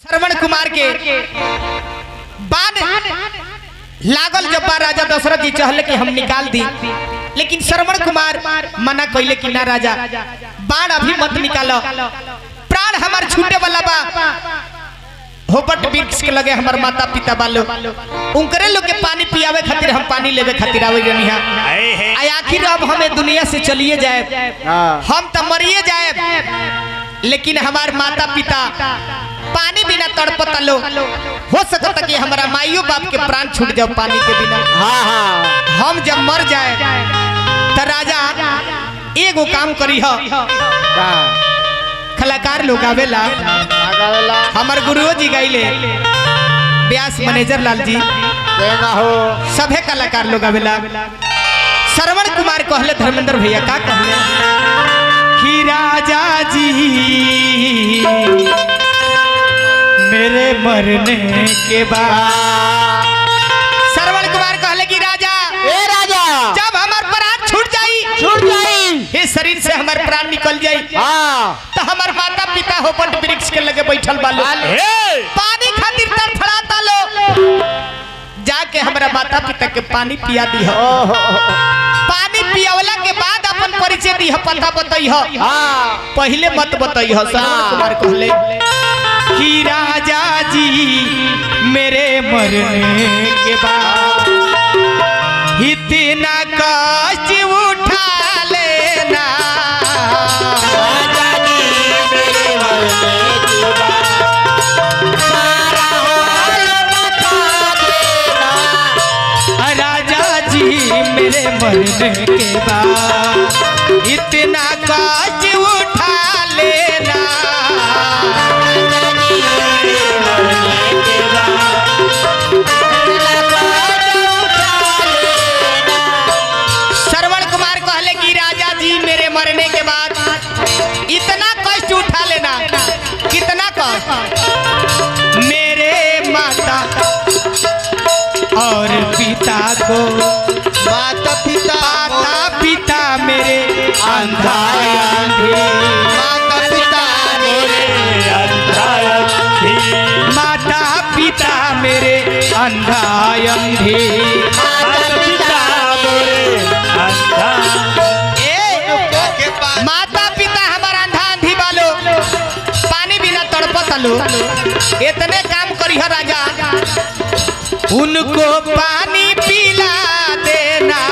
श्रवण कुमार के बाद लागल जब राजा दशरथ जी चाहले कि हम निकाल दी, लेकिन श्रवण कुमार मना कइले कि ना राजा बाण अभी मत निकालो, प्राण हमार छूटे वाला बा। होपट वृक्ष के लगे हमार माता पिता बालो उनकरे लोग के पानी पियावे खातिर हम पानी लेवे खातिर आवे रनिहा। आखिर अब हमें दुनिया से चलिए जाए, हम तो मरिए जाए, लेकिन हमार माता पिता पानी बिना तड़पता लो। हो सकता कि हमारा माइयो बाप के प्राण छूट जाओ पानी के बिना। हम जब मर जाए तो राजा एगो काम करी हो, कलाकार लोग आवेला, हमार गुरुओ जी गाइले, व्यास मैनेजर लाल जी सभे कलाकार लोग आवेला। श्रवण कुमार कहले धर्मेंद्र भैया का कहले कि राजा जी मेरे मरने के बाद, श्रवण कुमार कहले कि राजा जब हमार प्राण छूट जाई हे शरीर से हमार प्राण निकल जाई तो हमार माता पिता होपट वृक्ष के लगे बैठल बालो पानी खातिर तड़फड़ाता लो, जाके हमारा माता पिता के पानी पिया दी हो। पानी पियावला के बाद अपन परिचय दी हो, पता बताई हो, पहले मत बताई हो। श्रवण कुमार कहले कि राजा जी मेरे मरने के बाद इतना कष्ट उठा लेना, राजा जी मेरे मरने के बाद सारा हाल बता देना, राजा जी मेरे मरने के बाद इतना कष्ट उठा लेना, मरने के बाद इतना कष्ट उठा लेना। कितना कष्ट? मेरे माता और पिता को, माता पिता मेरे अंधा अंधे, माता पिता मेरे अंधा अंधे, माता पिता मेरे अंधा अंधे, माता पिता मेरे अंधा, माता पिता हमारा अंधा अंधी बालो पानी बिना तड़पता लो। इतने काम करी है राजा, उनको पानी पिला देना,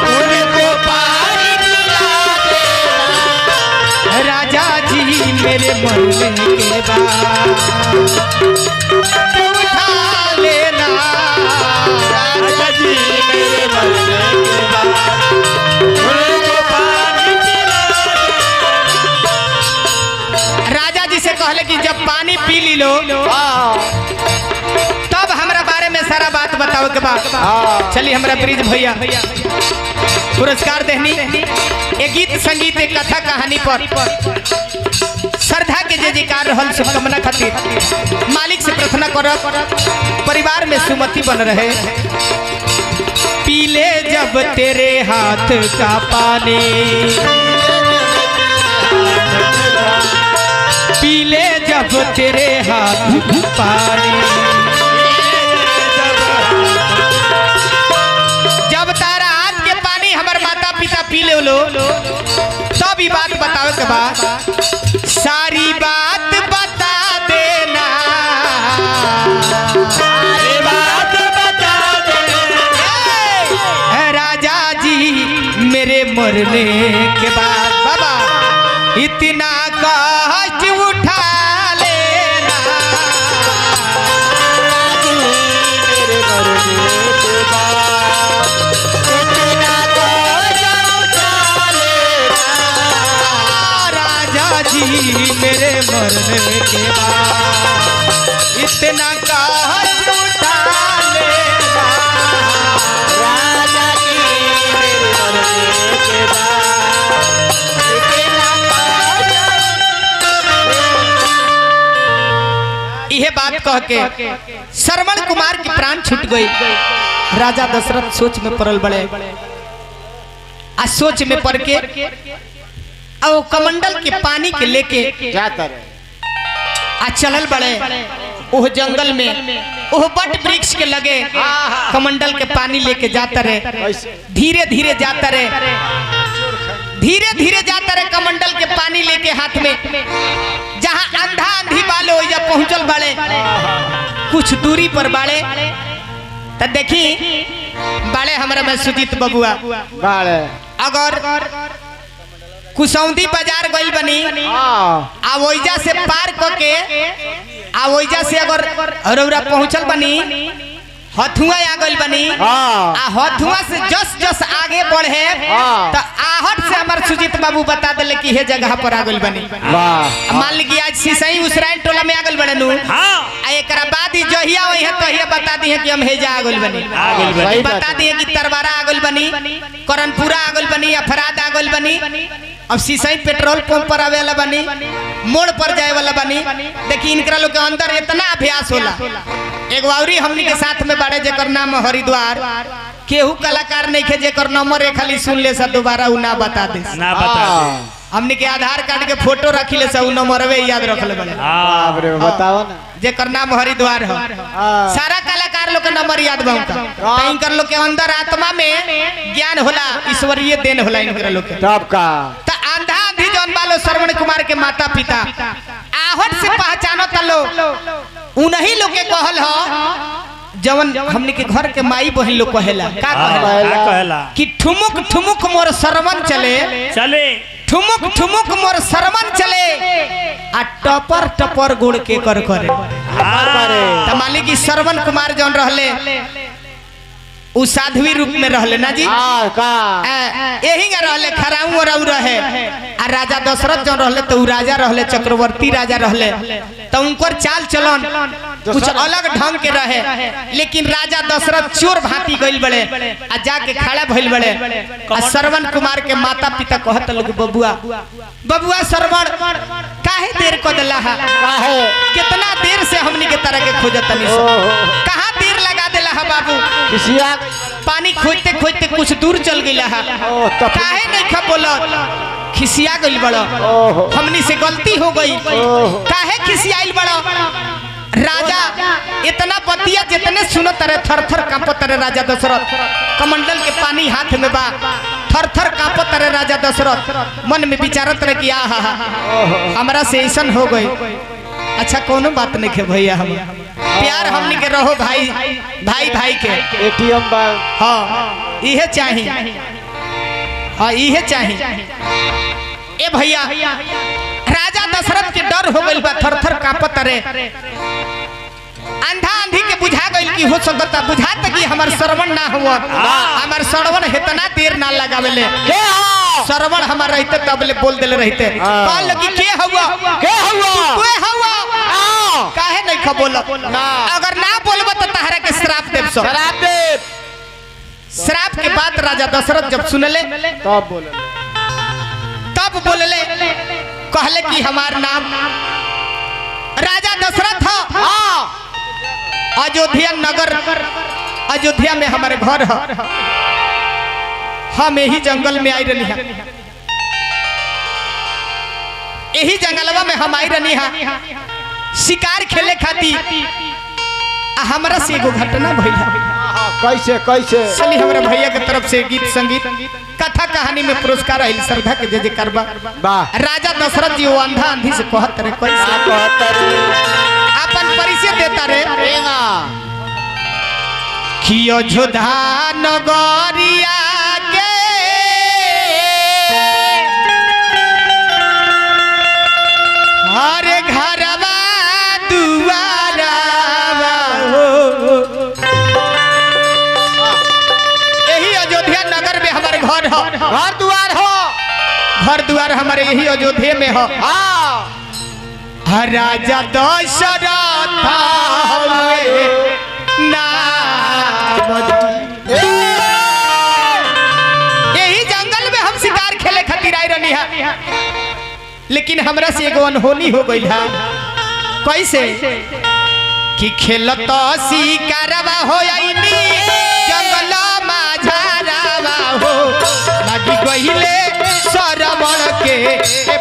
उनको पानी पिला देना, राजा जी मेरे मरने के बाद उठा लेना, राजा जी मेरे मरने के बाद उनको पानी पिला देना। राजा जी से कहले कि जब पानी पी ली लो तब हमरा बारे में सारा बात बताओ के बाद। चलिए हमरा ब्रिज भैया पुरस्कार देहनी एक गीत संगीत एक कथा कहानी पर श्रद्धा के जयकार रहल शुभकामना खातिर मालिक से प्रार्थना करब परिवार में सुमति बन रहे। पीले जब तेरे हाथ का पानी, पीले जब तेरे हाथ का पानी, जब तारा हाथ के पानी हमार माता पिता पी ले लो तब ये बात बताओ के बाद सारी बात बता देना, सारी बात बता देना, राजा जी मेरे मरने के बाद बाबा इतना कष्ट उठा लेना, मेरे मरने के बाद इतना कष्ट उठा लेना, राजा जी मेरे मरने के बाद इतना कष्ट उठा लेना, राजा जी मेरे मरने के बाद इतना यह बात कह के श्रवण कुमार की प्राण छूट गई। राजा दशरथ सोच में पड़ल बड़े, आ सोच में पड़ के और कमंडल के पानी के लेके जाता रहे आ चलल बड़े ओह जंगल में ओह बट वृक्ष के लगे कमंडल के पानी लेके जाता रहे। धीरे धीरे जाता रहे, धीरे धीरे जाता रहे कमंडल के पानी लेके हाथ में। जहाँ अंधा अंधी बालो या पहुंचल बाड़े कुछ दूरी पर बाड़े तो देखी बाड़े हमारा में सुजीत बबुआ बाड़े अगर कुसौंदी बाजार गइल बनी आ ओइजा से पार करके आ ओइजा से अगर रौरा पहुंचल बनी हथुआ आ गइल बनी आ हथुआ से जस जस आगे बढ़े तो आहट से हमार सुजीत बाबू बता दिले कि हे जगह पर आ गइल बनी। मान ली आज सिसई उसराइन टोला में आ गइल बड़े नु आ एकरा बाद ही जहिया वही तहिया बता दी कि हम हेजा आ गइल बनी, बता दिए कि तरवारा आ गइल बनी, करनपुरा आ गइल बनी, अफराद आ गइल बनी। अब सिसई पेट्रोल पंप पर आवे वाला बनी, मोड़ पर जाए वाला बनी। देखी इनकरा लोग के अंदर इतना अभ्यास होला। एक वावरी हमनी के साथ में बाड़े जेकर नाम हरिद्वार केहू कलाकार नहीं खे जेकर नंबर एक खाली सुन ले सा दोबारा उ ना बता दे ना बता दे। हमनी के आधार कार्ड के फोटो रखी ले सा उ नंबरवे याद रख ले बड़े। बाप रे बताओ ना जेकर नाम हरिद्वार हो सारा कलाकार लोग के नंबर याद बा उनका। इनकर लोग के अंदर आत्मा में ज्ञान होला, ईश्वरीय देन होला इनकर लोग के। तब का त अंधा अंधी जौन बालो श्रवण कुमार के माता पिता आहट से पहचानो तलो उन्हीं लोग के कहल हो जवन हमनी के घर के माई बहन लोग कहेला का कहेला कि ठुमुक ठुमुक मोर श्रवण चले चले, ठुमुक ठुमुक मोर श्रवण चले आ टपर टपर गुड़ के कर करे। त माली की श्रवण कुमार जौन रहले उ साध्वी रूप में रहले ना जी यही रहले खराऊ और रहे। आ राजा दशरथ जौन रहले तो उ राजा रहले, चक्रवर्ती राजा रहले तो उनकर चाल चलन कुछ अलग ढंग के रहे। लेकिन राजा दशरथ चोर भांति गइल बड़े आ जाके खड़ा भइल बड़े। आ श्रवण कुमार के माता पिता कहत लोग बबुआ बबुआ श्रवण काहे देर क देला है, कितना देर से हमनी के तरह के खोजतनी कहां देर लगा देला है बाबू। पानी खोजते खोजते कुछ दूर चल गइला है काहे नहीं खा बोलत खिसिया गइल बड़ा, हमनी से गलती हो गई काहे खिसियाइल बड़ा। राजा इतना बतिया जितने सुनत रहे थर थर कांपत रहे राजा दशरथ। कमंडल के पानी हाथ में बा थर थर कांपत रहे राजा दशरथ। मन में विचारत रहे कि आहा हमरा से ऐसन हो गई। अच्छा कोनो बात नहीं है भैया, हम प्यार हमनी के रहो भाई भाई भाई के एटीएम बा। हाँ इहे चाहिए, हाँ इहे चाहिए। ए भैया राजा दशरथ के डर हो गइल बा, थर थर कांपत रहे। अंधा अंधी के बुझा गइल कि हो सकता बुझाता कि हमार श्रवण ना हुआ, हमार श्रवण इतना देर ना लगावेले। श्रवण हमार रहते तबले बोल देले रहते कहल कि के हुआ काहे नहीं खा बोल। अगर ना बोलब तो तहरा के श्राप देव। श्राप के बाद राजा दशरथ जब सुनले तब बोलले कहले कि हमार नाम राजा दशरथ है, अयोध्या नगर अयोध्या में हमारे घर है, हम यही जंगल में आई रही है, यही जंगलवा में हम आई रही है शिकार खेले खाती। हमारा से एगो घटना भइल है। कैसे कैसे चली हमारे भैया के तरफ से गीत संगीत कथा कहानी में पुरस्कार है श्रद्धा के जय करबा। राजा दशरथ जी वो अंधा अंधी से कहत रहे कैसे अपन परिचय देता रे कि अयोध्या नगरिया के हर घरवा दुआरा यही अयोध्या नगर में हमारे घर हो, घर द्वार हो, घर द्वार हमारे यही अयोध्या में हो। राजा दशरथ यही जंगल में हम शिकार खेले खातिर आई रही है। लेकिन हमरा से एगो अनहोनी हो गई है। कैसे कि खेलत शिकारवा हो जंगल माझारावा हो लगी गहिले सरवण के